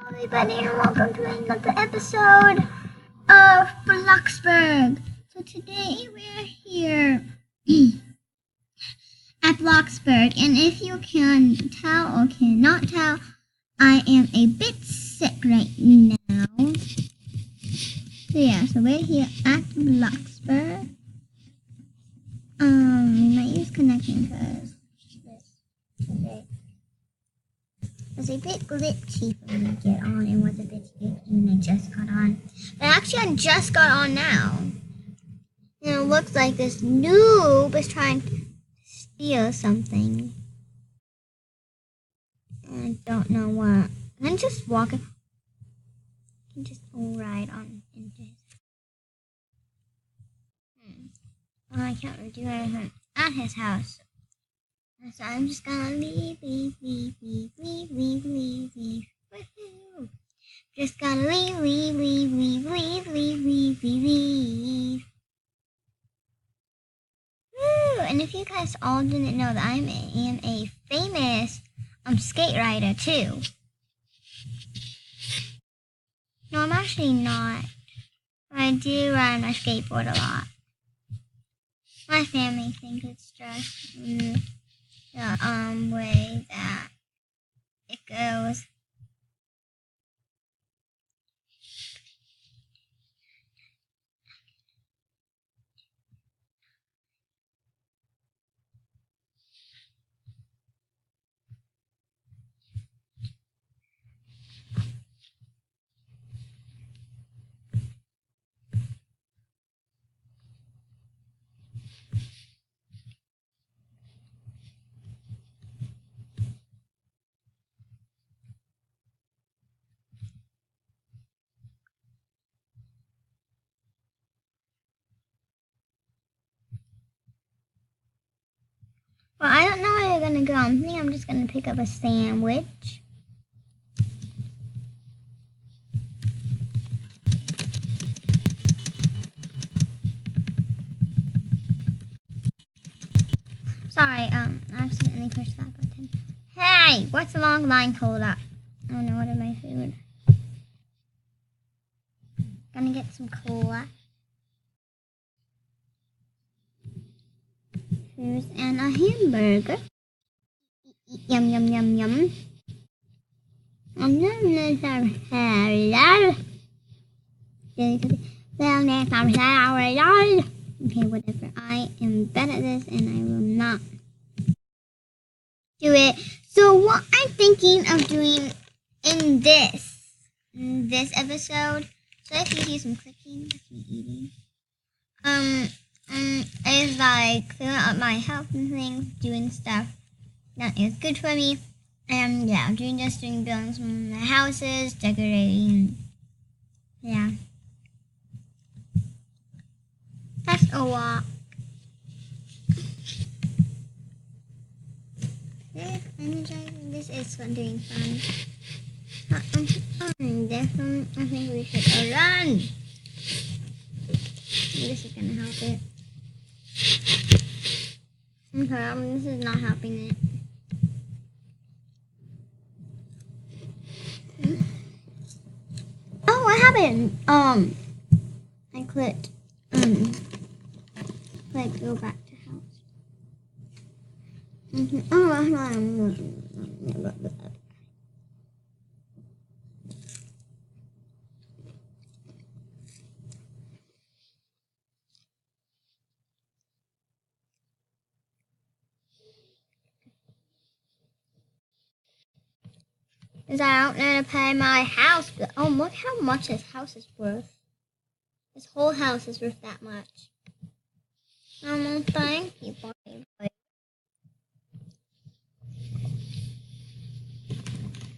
Everybody, and welcome to another episode of Bloxburg. So today we're here at Bloxburg, and if you can tell or cannot tell, I am a bit sick right now. So we're here at Bloxburg. We might use connection because it's a bit glitchy for me to get on. It was a bit glitchy when I just got on. But actually, I just got on now. And it looks like this noob is trying to steal something. I don't know what. I'm just walking. I can just ride on into his. Oh, I can't really do anything at his house. So I'm just gonna leave. Woohoo! Just gotta leave. Woo! And if you guys all didn't know that I am a famous skate rider too. No, I'm actually not. I do ride my skateboard a lot. My family thinks it's just the way that it goes. Well, I don't know where you're gonna go. I think I'm just gonna pick up a sandwich. Sorry, I accidentally pushed that button. Hey, what's the long line called up? Oh no, what is my food? Gonna get some cola. Food and a hamburger. Yum yum yum yum. And then there's our salad. Okay, whatever. I am bad at this and I will not do it. So what I'm thinking of doing in this episode, so if you hear some clicking, that's me eating. Is like clearing up my house and things, doing stuff that is good for me. And yeah, doing building some houses, decorating. Yeah. That's a lot. This is doing fun. Definitely, I think we should run. This is gonna help it. Okay, this is not helping it. Oh, what happened? I clicked. Like go back to house. Because I don't know to pay my house bill. Oh, look how much this house is worth. This whole house is worth that much. Thank you, boy.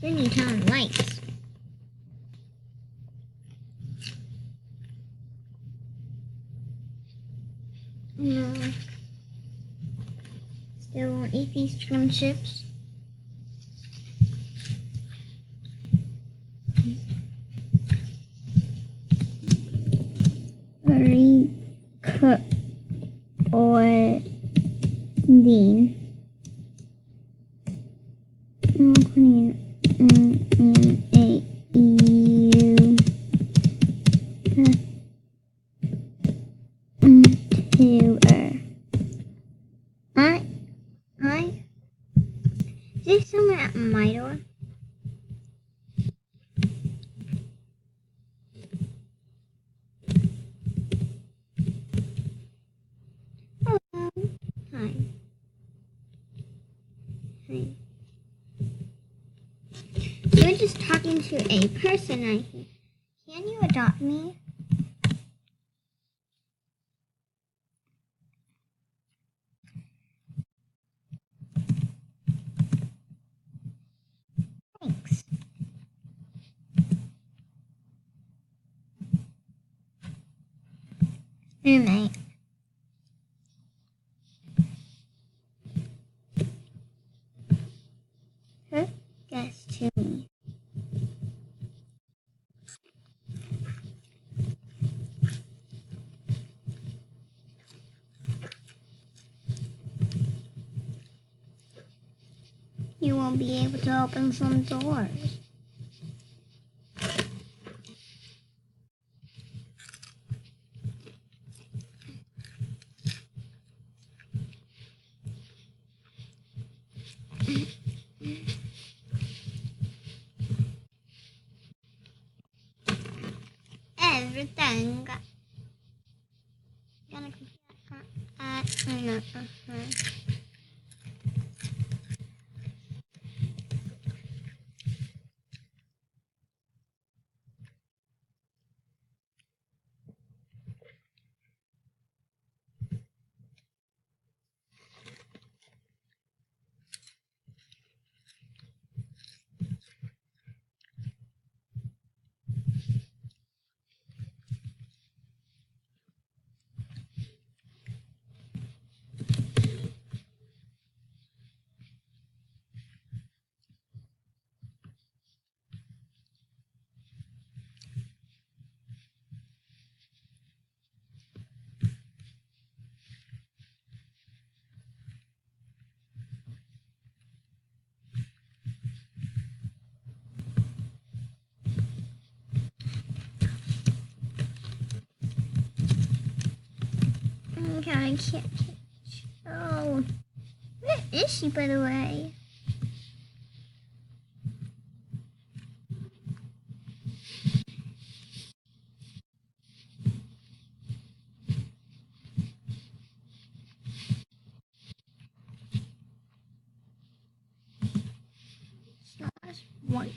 You need to turn lights. No. Still won't eat these chicken chips. Very cooked or Dean. You're just talking to a person, I think. Can you adopt me? Thanks. Roommate. Her guess to me. You won't be able to open some doors. Everything. Gonna Okay, I can't. Oh, where is she, by the way? One.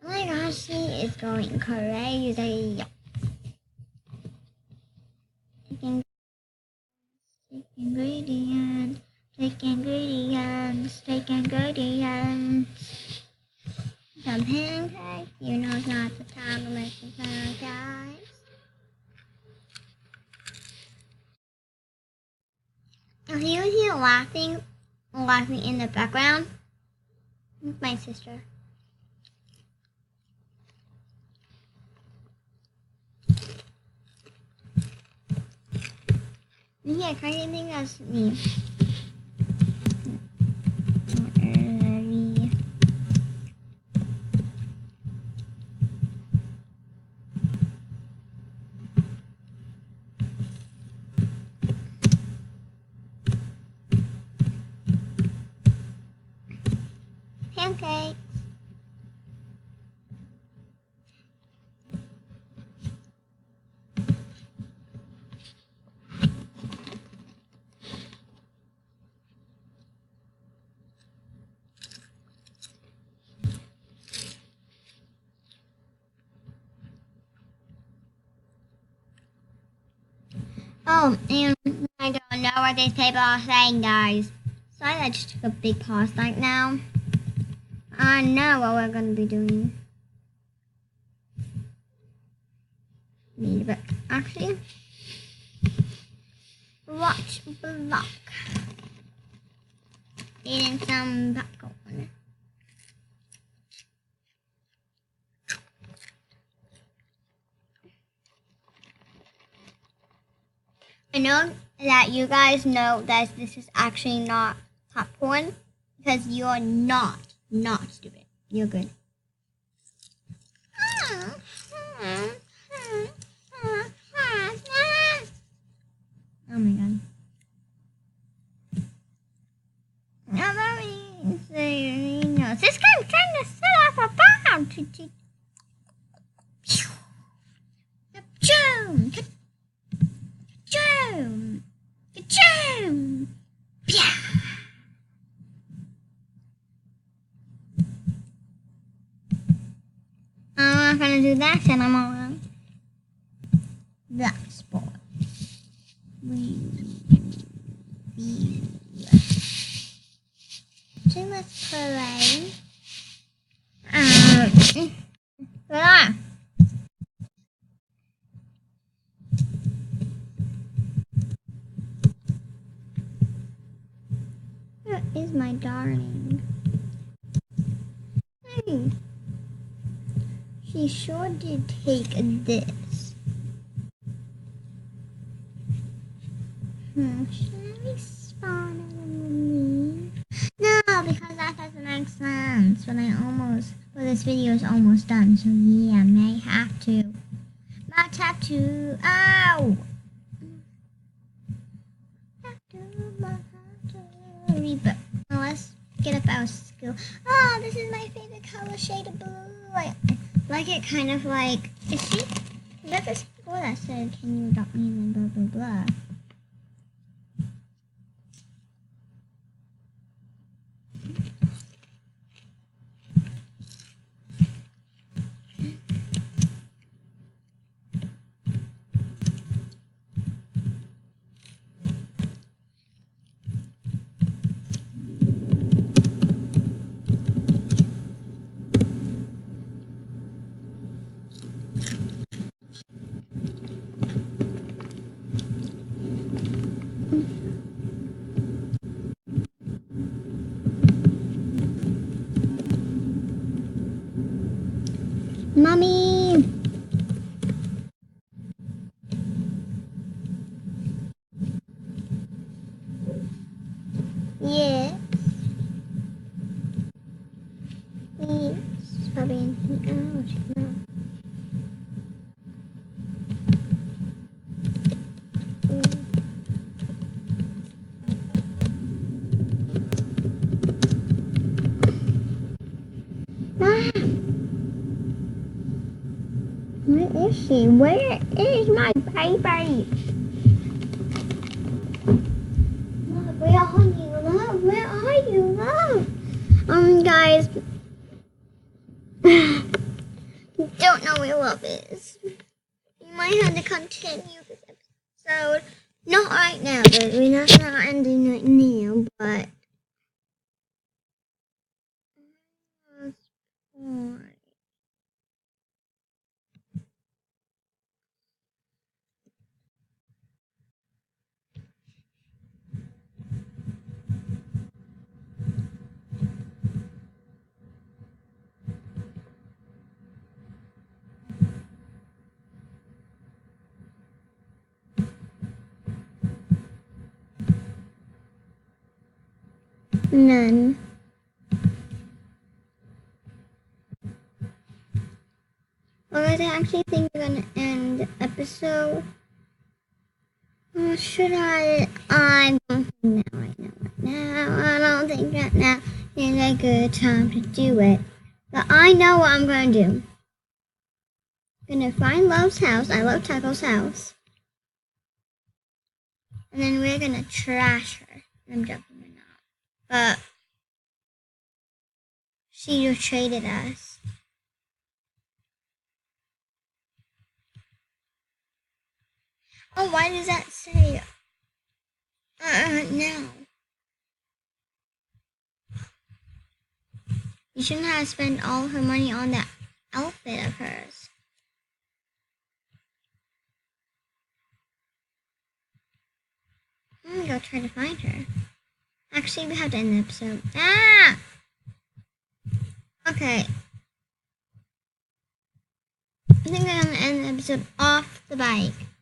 Oh my gosh, she is going crazy. Take ingredients, take ingredients, take ingredients. Some pancakes, you know it's not the time to make some pancakes. If you hear laughing in the background, it's my sister. Yeah, crazy thing that's me. Pancakes. Oh, and I don't know what these people are saying, guys. Sorry, I just took a big pause right now. I know what we're gonna be doing. But actually, watch vlog. Eating some popcorn. I know that you guys know that this is actually not popcorn because you are not stupid. You're good. Oh my god. This guy's trying to set off a bomb. do that, and I'm on that spot. So let's play. Voila. Where is my darling? Hey. She sure did take this. Should I spawn with me? No, because that doesn't make sense. But this video is almost done, so yeah, may have to. Might have to. Ow! Reboot. Well, let's get up our skill. Oh, this is my favorite color shade of blue. I like it kind of like. Is that the school that said, "Can you adopt me?" and then blah blah blah. Mommy! Yes. Yes. Probably out. No. Where is she? Where is my baby? Love, where are you, love? Where are you, love? Guys, don't know where love is. You might have to continue this episode. Not right now, but we're not ending right now, but. None. Well, I actually think we're gonna end the episode. Or should I? I don't think that right now. I don't think that now is a good time to do it. But I know what I'm gonna do. I'm gonna find Love's house. I love Taco's house. And then we're gonna trash her. I'm joking or not. But she just traded us. Oh, why does that say no? You shouldn't have spent all her money on that outfit of hers. I'm gonna go try to find her. Actually, we have to end the episode. Ah! Okay. I think I'm gonna end the episode off the bike.